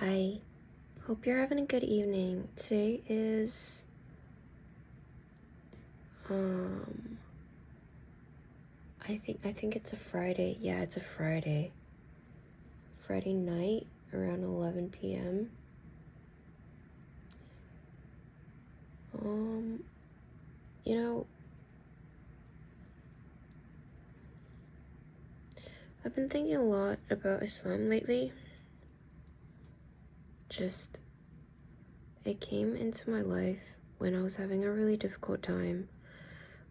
Hi, hope you're having a good evening. Today is I think it's a Friday. Yeah, it's a Friday. Friday night around 11 p.m. Um, you know, I've been thinking a lot about Islam lately. Just it came into my life when I was having a really difficult time,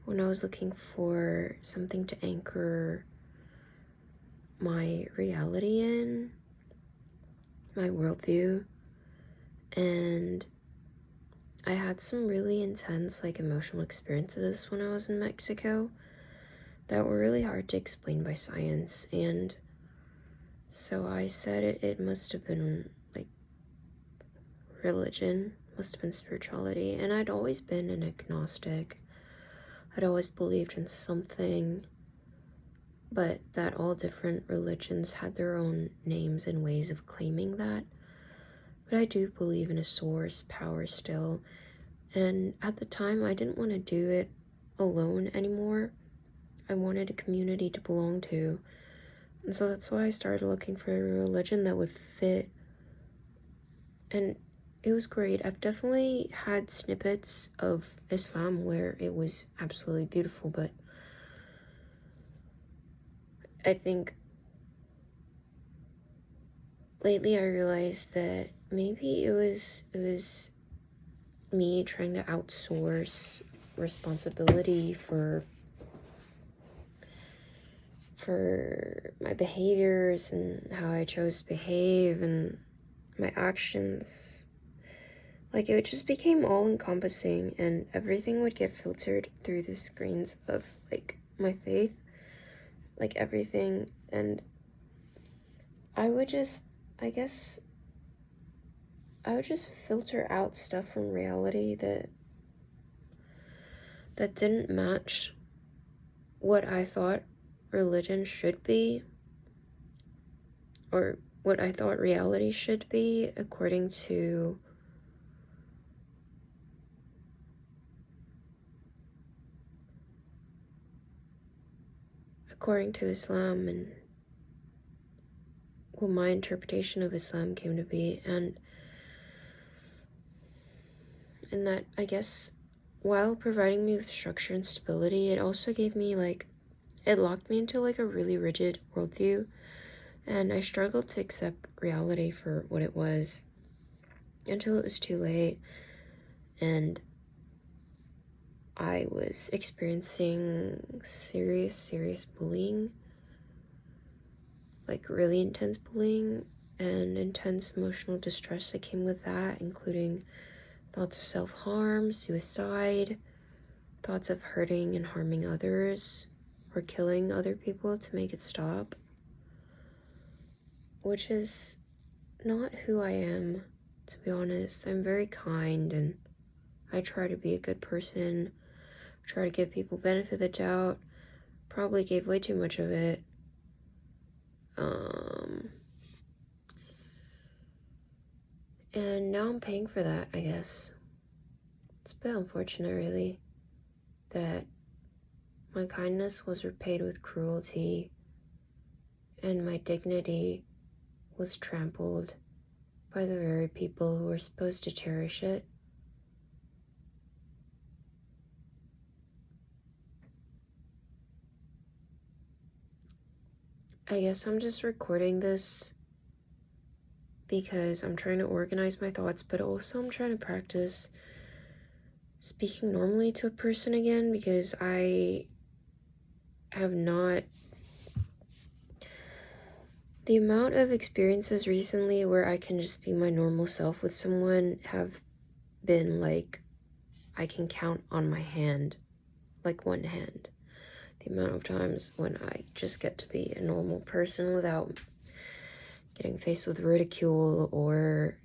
when I was looking for something to anchor my reality in, my worldview, and I had some really intense, emotional experiences when I was in Mexico that were really hard to explain by science. And so I said it must have been, religion, must have been spirituality. And I'd always been an agnostic. I'd always believed in something, but that all different religions had their own names and ways of claiming that. But I do believe in a source, power still. And at the time, I didn't want to do it alone anymore. I wanted a community to belong to. And so that's why I started looking for a religion that would fit. And it was great. I've definitely had snippets of Islam where it was absolutely beautiful, but I think lately I realized that maybe it was me trying to outsource responsibility for my behaviors and how I chose to behave and my actions. It just became all encompassing, and everything would get filtered through the screens of, my faith, everything. And I would just, I guess, I would just filter out stuff from reality that didn't match what I thought religion should be, or what I thought reality should be according to Islam and what my interpretation of Islam came to be. And that, I guess, while providing me with structure and stability, it also gave me, it locked me into, a really rigid worldview, and I struggled to accept reality for what it was until it was too late, and I was experiencing serious bullying, really intense bullying, and intense emotional distress that came with that, including thoughts of self-harm, suicide, thoughts of hurting and harming others, or killing other people to make it stop, which is not who I am, to be honest. I'm very kind, and I try to be a good person, try to give people benefit of the doubt, probably gave way too much of it. And now I'm paying for that, I guess. It's a bit unfortunate, really, that my kindness was repaid with cruelty, and my dignity was trampled by the very people who were supposed to cherish it. I guess I'm just recording this because I'm trying to organize my thoughts, but also I'm trying to practice speaking normally to a person again, because I have not. The amount of experiences recently where I can just be my normal self with someone have been I can count on my hand, one hand. The amount of times when I just get to be a normal person without getting faced with ridicule or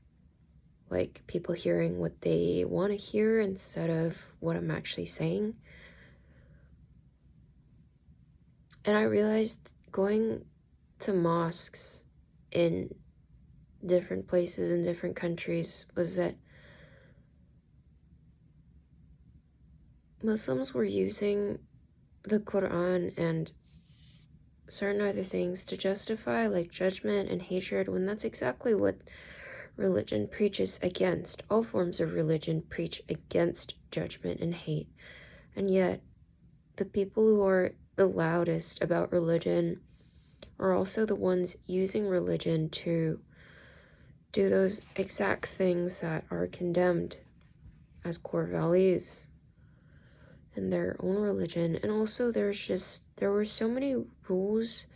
people hearing what they want to hear instead of what I'm actually saying. And I realized going to mosques in different places in different countries was that Muslims were using the Quran and certain other things to justify like judgment and hatred, when that's exactly what religion preaches against. All forms of religion preach against judgment and hate. And yet, the people who are the loudest about religion are also the ones using religion to do those exact things that are condemned as core values in their own religion. And also there were so many rules,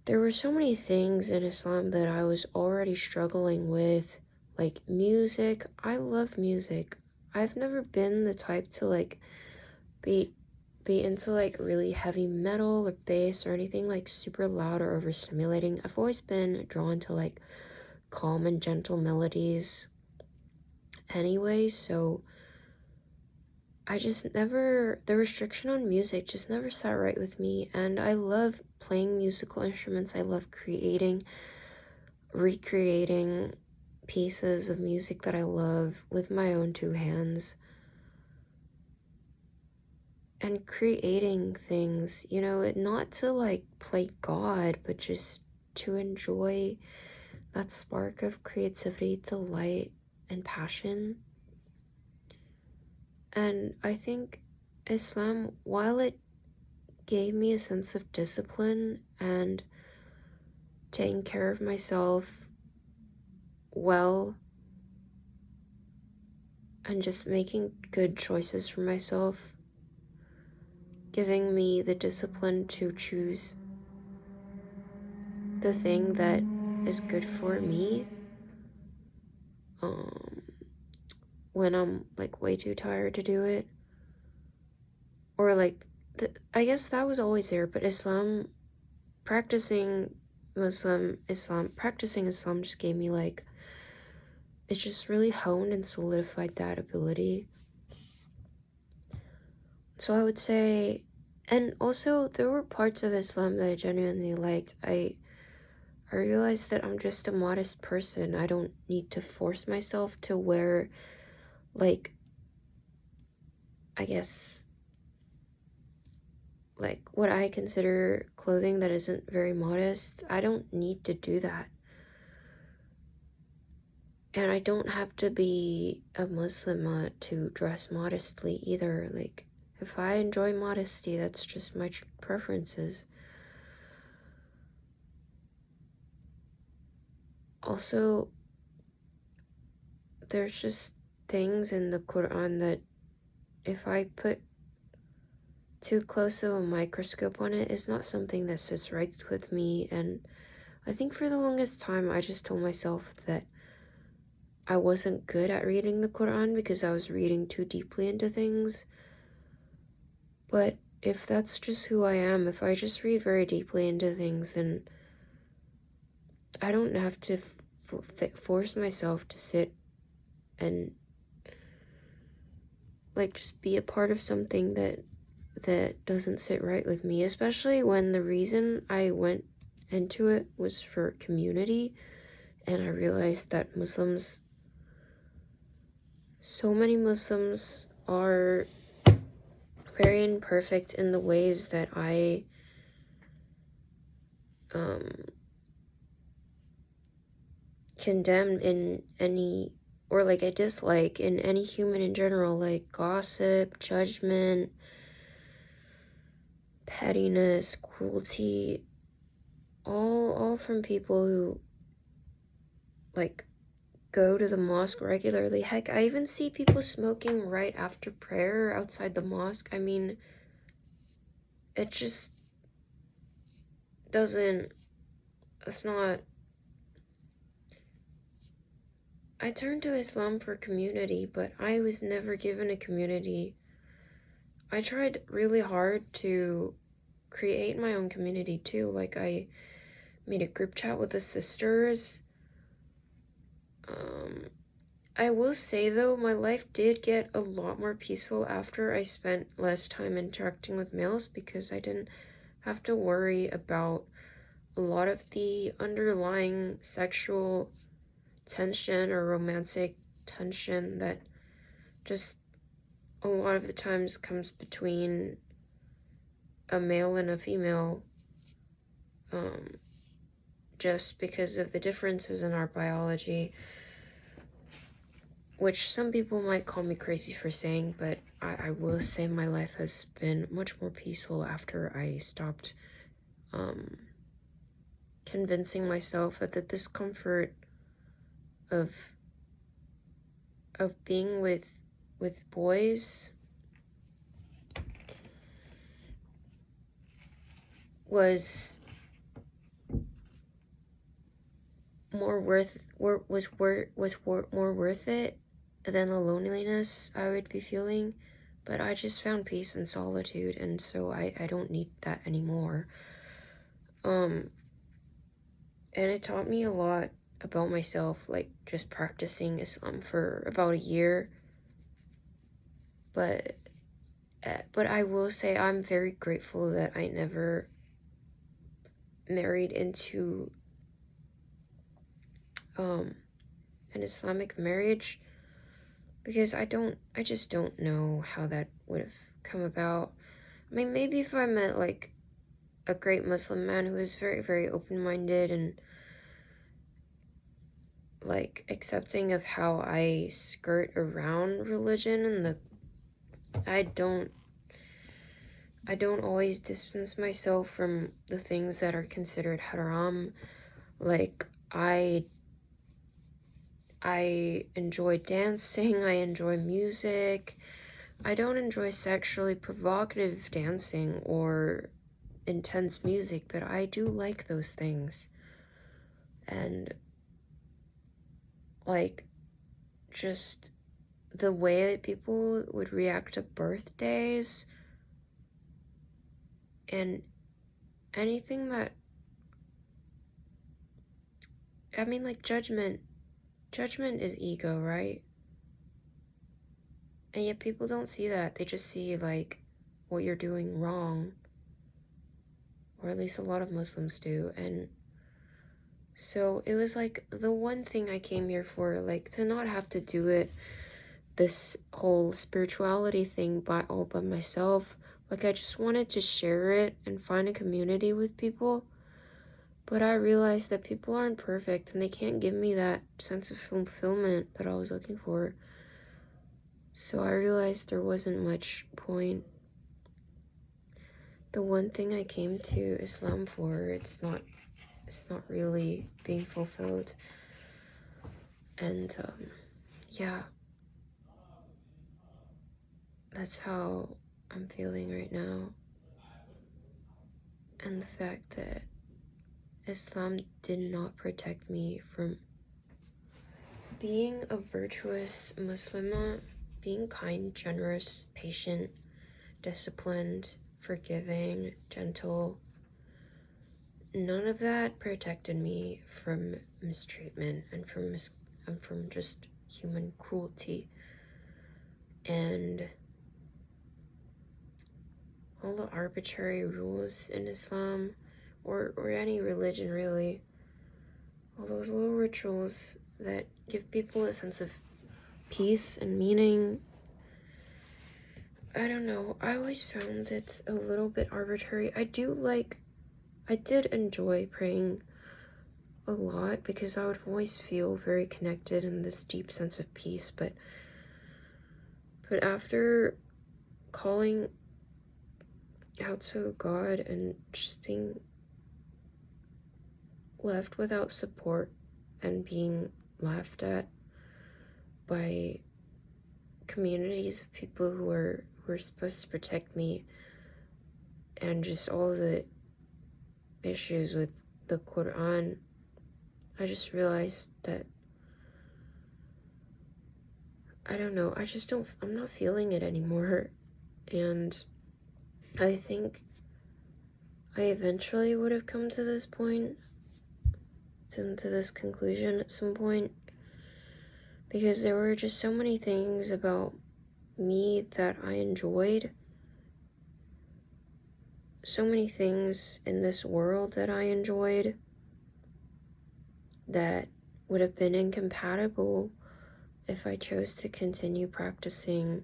there were so many things in Islam that I was already struggling with, like music. I love music. I've never been the type to like be into like really heavy metal or bass or anything like super loud or overstimulating. I've always been drawn to like calm and gentle melodies anyway, so I just never, the restriction on music just never sat right with me. And I love playing musical instruments. I love recreating pieces of music that I love with my own two hands. And creating things, you know, not to like play God, but just to enjoy that spark of creativity, delight, and passion. And I think Islam, while it gave me a sense of discipline and taking care of myself well and just making good choices for myself, giving me the discipline to choose the thing that is good for me when I'm like way too tired to do it, or like I guess that was always there, but practicing Islam just gave me like, it just really honed and solidified that ability. So I would say, and also there were parts of Islam that I genuinely liked. I realized that I'm just a modest person. I don't need to force myself to wear, like, I guess, like what I consider clothing that isn't very modest. I don't need to do that. And I don't have to be a Muslim to dress modestly either. Like, if I enjoy modesty, that's just my preferences. Also, there's just things in the Quran that if I put too close of a microscope on it, it's not something that sits right with me. And I think for the longest time, I just told myself that I wasn't good at reading the Quran because I was reading too deeply into things. But if that's just who I am, if I just read very deeply into things, then I don't have to force myself to sit and like just be a part of something that doesn't sit right with me, especially when the reason I went into it was for community. And I realized that so many Muslims are very imperfect in the ways that I condemn in any, or like I dislike in any human in general, like gossip, judgment, pettiness, cruelty, all from people who like go to the mosque regularly. Heck, I even see people smoking right after prayer outside the mosque. I mean, it just doesn't, it's not. I turned to Islam for community, but I was never given a community. I tried really hard to create my own community too. Like, I made a group chat with the sisters. I will say though, my life did get a lot more peaceful after I spent less time interacting with males, because I didn't have to worry about a lot of the underlying sexual tension or romantic tension that just a lot of the times comes between a male and a female, just because of the differences in our biology, which some people might call me crazy for saying, but I will say my life has been much more peaceful after I stopped convincing myself that the discomfort of being with boys was more worth it than the loneliness I would be feeling. But I just found peace in solitude, and so I don't need that anymore. And it taught me a lot about myself, like just practicing Islam for about a year. But I will say I'm very grateful that I never married into an Islamic marriage, because I just don't know how that would have come about. I mean, maybe if I met like a great Muslim man who was very, very open-minded and like accepting of how I skirt around religion, and I don't always distance myself from the things that are considered haram. Like I enjoy dancing, I enjoy music. I don't enjoy sexually provocative dancing or intense music, but I do like those things. And like just the way that people would react to birthdays and anything that, I mean, like judgment is ego, right? And yet people don't see that. They just see like what you're doing wrong, or at least a lot of Muslims do. And so it was like the one thing I came here for, like to not have to do it, this whole spirituality thing all by myself. Like I just wanted to share it and find a community with people. But I realized that people aren't perfect and they can't give me that sense of fulfillment that I was looking for. So I realized there wasn't much point. The one thing I came to Islam for, it's not really being fulfilled. And yeah, that's how I'm feeling right now. And the fact that Islam did not protect me from being a virtuous Muslimah, being kind, generous, patient, disciplined, forgiving, gentle. None of that protected me from mistreatment and from just human cruelty. And all the arbitrary rules in Islam, or any religion really, all those little rituals that give people a sense of peace and meaning. I don't know, I always found it a little bit arbitrary. I did enjoy praying a lot because I would always feel very connected in this deep sense of peace, but after calling out to God and just being left without support and being laughed at by communities of people who are supposed to protect me, and just all the issues with the Quran, I just realized that I don't know, I'm not feeling it anymore. And I think I eventually would have come to this point, to this conclusion at some point, because there were just so many things about me that I enjoyed, so many things in this world that I enjoyed that would have been incompatible if I chose to continue practicing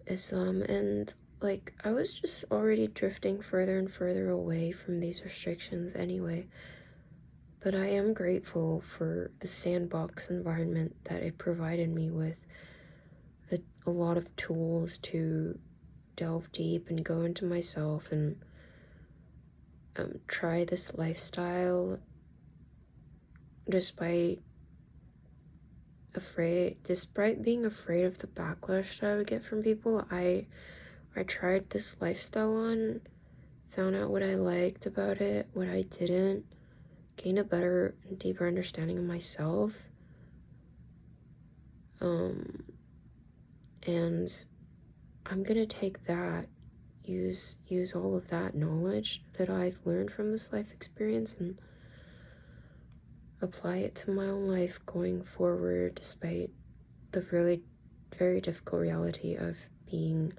Islam. And like, I was just already drifting further and further away from these restrictions anyway. But I am grateful for the sandbox environment that it provided me with, a lot of tools to delve deep and go into myself and try this lifestyle despite being afraid of the backlash that I would get from people. I tried this lifestyle on, found out what I liked about it, what I didn't, gained a better and deeper understanding of myself. And I'm gonna take that, use all of that knowledge that I've learned from this life experience and apply it to my own life going forward, despite the really very difficult reality of being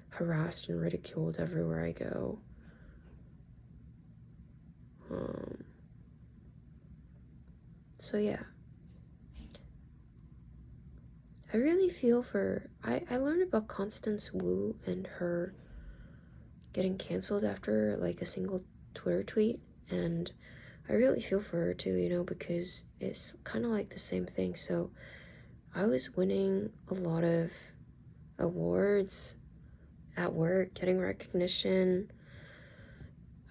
harassed and ridiculed everywhere I go. So yeah, I really feel for, I learned about Constance Wu and her getting canceled after like a single Twitter tweet, and I really feel for her too, you know, because it's kind of like the same thing. So I was winning a lot of awards at work, getting recognition,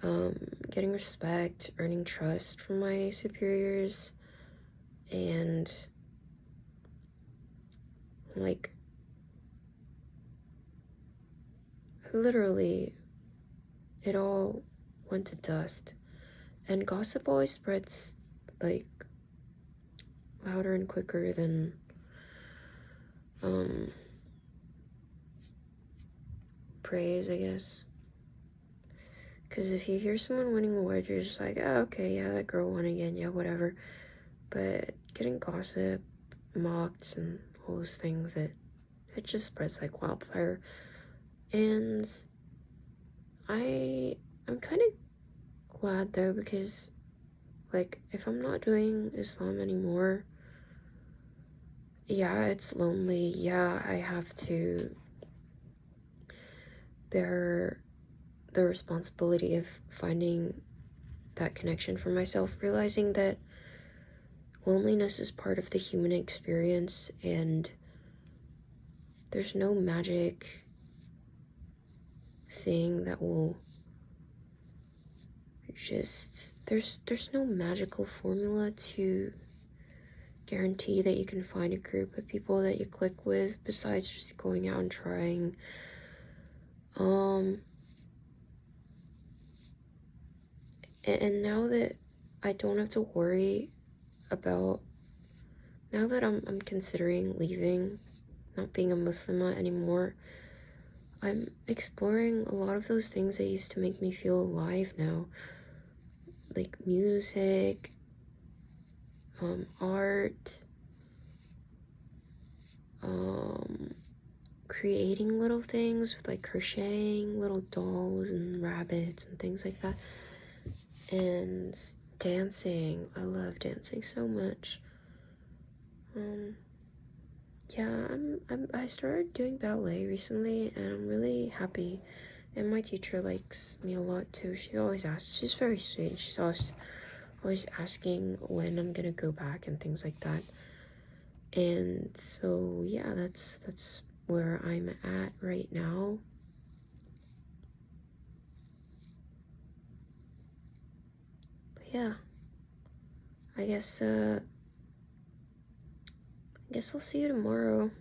getting respect, earning trust from my superiors, and like literally it all went to dust. And gossip always spreads like louder and quicker than praise, I guess. Because if you hear someone winning awards, you're just like, oh, okay, yeah, that girl won again, yeah, whatever. But getting gossip, mocked, and all those things, it just spreads like wildfire. And I'm kind of glad though, because like if I'm not doing Islam anymore, yeah, it's lonely. Yeah, I have to bear the responsibility of finding that connection for myself, realizing that loneliness is part of the human experience, and there's no magic thing that will just, there's no magical formula to guarantee that you can find a group of people that you click with besides just going out and trying. And now that I don't have to worry about, now that I'm considering leaving, not being a Muslimah anymore, I'm exploring a lot of those things that used to make me feel alive now. Like music, art, creating little things with like crocheting little dolls and rabbits and things like that. And dancing. I love dancing so much. Yeah, I started doing ballet recently, and I'm really happy. And my teacher likes me a lot too. She's very sweet. She's always asking when I'm gonna go back and things like that. And so yeah, that's where I'm at right now. But yeah, I guess I'll see you tomorrow.